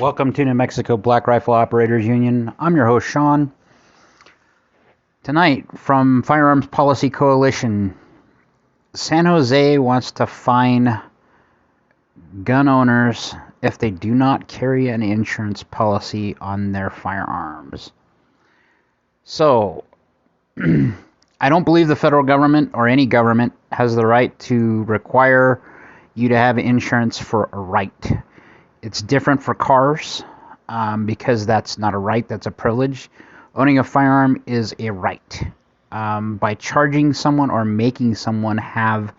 Welcome to New Mexico Black Rifle Operators Union. I'm your host, Sean. Tonight, from Firearms Policy Coalition, San Jose wants to fine gun owners if they do not carry an insurance policy on their firearms. So, I don't believe the federal government or any government has the right to require you to have insurance for a right. It's different for cars because that's not a right, that's a privilege. Owning a firearm is a right. By charging someone or making someone have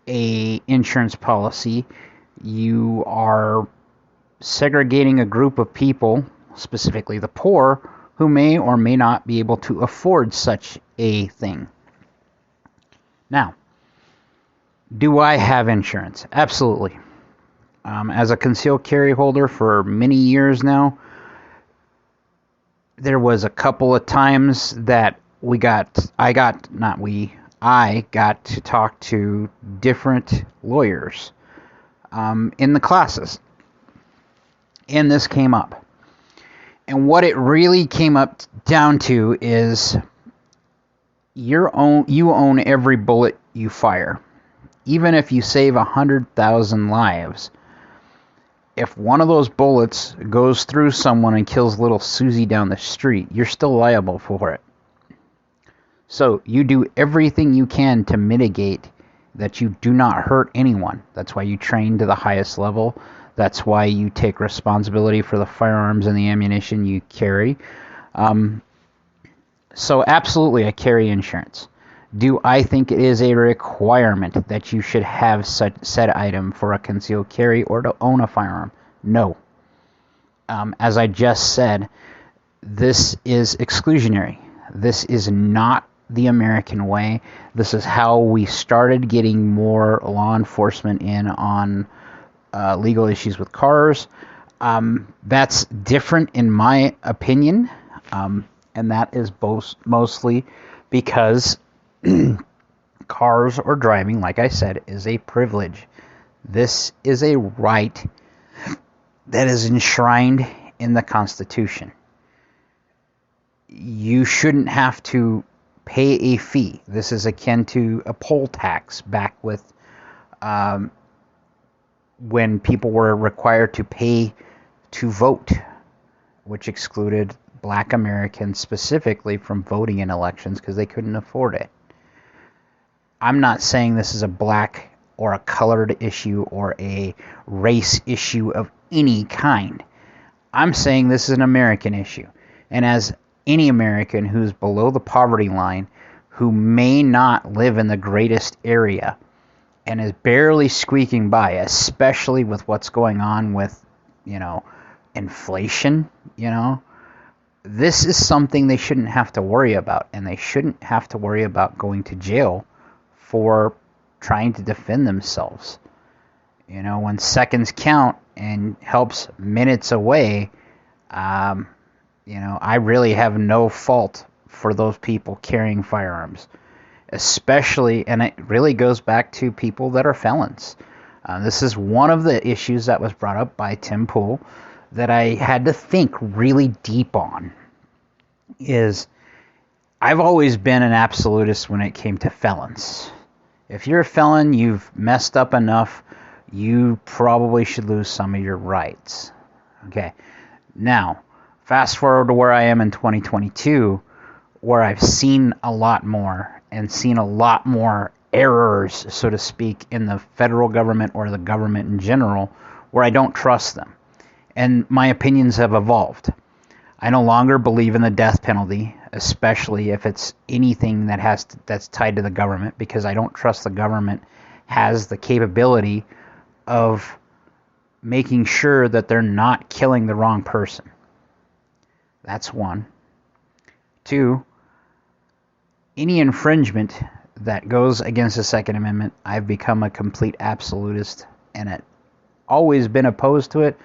a insurance policy, you are segregating a group of people, specifically the poor, who may or may not be able to afford such a thing. Now, do I have insurance? Absolutely. As a concealed carry holder for many years now, there was a couple of times that I got to talk to different lawyers in the classes. And this came up. And what it really came up down to is you own every bullet you fire. Even if you save 100,000 lives, if one of those bullets goes through someone and kills little Susie down the street, you're still liable for it. So you do everything you can to mitigate that you do not hurt anyone. That's why you train to the highest level. That's why you take responsibility for the firearms and the ammunition you carry. So absolutely, I carry insurance. Do I think it is a requirement that you should have such said item for a concealed carry or to own a firearm? No. As I just said, this is exclusionary. This is not the American way. This is how we started getting more law enforcement in on legal issues with cars. That's different in my opinion, and that is mostly because cars or driving, like I said, is a privilege. This is a right that is enshrined in the Constitution. You shouldn't have to pay a fee. This is akin to a poll tax back with when people were required to pay to vote, which excluded Black Americans specifically from voting in elections because they couldn't afford it. I'm not saying this is a black or a colored issue or a race issue of any kind. I'm saying this is an American issue. And as any American who's below the poverty line, who may not live in the greatest area and is barely squeaking by, especially with what's going on with, inflation, this is something they shouldn't have to worry about. And they shouldn't have to worry about going to jail for trying to defend themselves. When seconds count and helps minutes away, I really have no fault for those people carrying firearms. Especially, and it really goes back to people that are felons. This is one of the issues that was brought up by Tim Pool that I had to think really deep on. Is I've always been an absolutist when it came to felons. If you're a felon, you've messed up enough, you probably should lose some of your rights. Okay. Now, fast forward to where I am in 2022, where I've seen a lot more and seen a lot more errors, so to speak, in the federal government or the government in general, where I don't trust them. And my opinions have evolved. I no longer believe in the death penalty, especially if it's anything that's tied to the government, because I don't trust the government has the capability of making sure that they're not killing the wrong person. That's one. Two, any infringement that goes against the Second Amendment, I've become a complete absolutist, and I've always been opposed to it,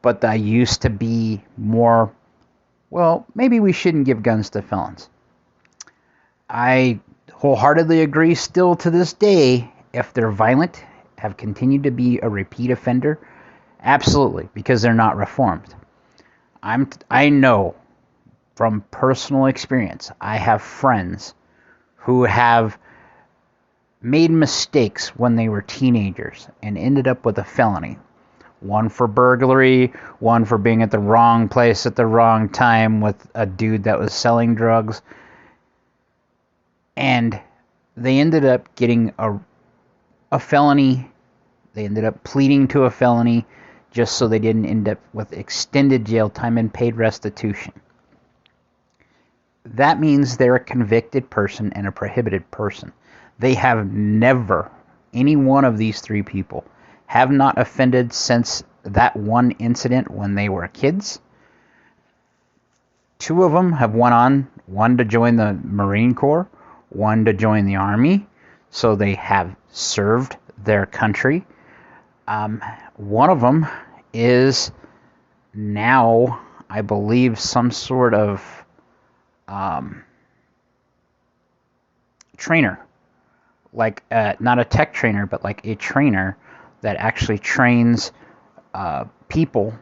but I used to be more, maybe we shouldn't give guns to felons. I wholeheartedly agree still to this day, if they're violent, have continued to be a repeat offender, Absolutely, because they're not reformed. I know from personal experience, I have friends who have made mistakes when they were teenagers and ended up with a felony. One for burglary, one for being at the wrong place at the wrong time with a dude that was selling drugs. And they ended up getting a felony. They ended up pleading to a felony just so they didn't end up with extended jail time and paid restitution. That means they're a convicted person and a prohibited person. They have never, any one of these three people, have not offended since that one incident when they were kids. Two of them have went on, one to join the Marine Corps, one to join the Army, so they have served their country. One of them is now, I believe, some sort of trainer, like not a tech trainer, but like a trainer that actually trains people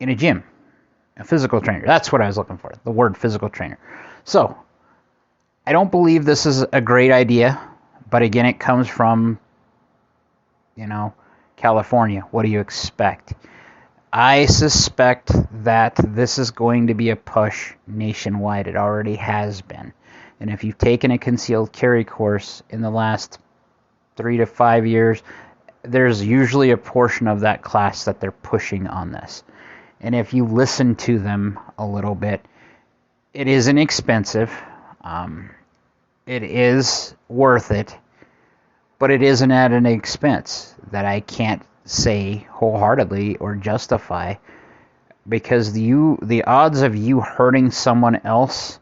in a gym, a physical trainer. That's what I was looking for, the word physical trainer. So I don't believe this is a great idea, but again, it comes from, California. What do you expect? I suspect that this is going to be a push nationwide. It already has been. And if you've taken a concealed carry course in the last 3 to 5 years, there's usually a portion of that class that they're pushing on this. And if you listen to them a little bit, it is inexpensive. It is worth it, but it isn't at an expense that I can't say wholeheartedly or justify, because the odds of you hurting someone else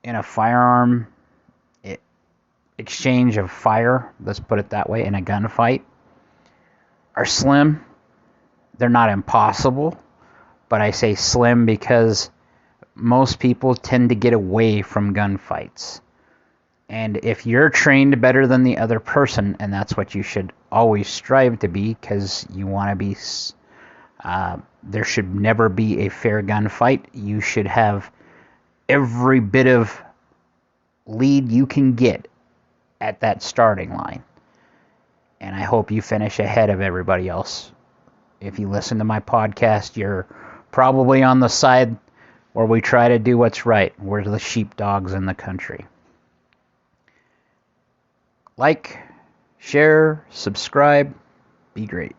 in a firearm exchange of fire, let's put it that way, in a gunfight, are slim. They're not impossible, but I say slim because most people tend to get away from gunfights. And if you're trained better than the other person, and that's what you should always strive to be, because you want to be, there should never be a fair gunfight. You should have every bit of lead you can get at that starting line. And I hope you finish ahead of everybody else. If you listen to my podcast, you're probably on the side where we try to do what's right. We're the sheepdogs in the country. Like, share, subscribe, be great.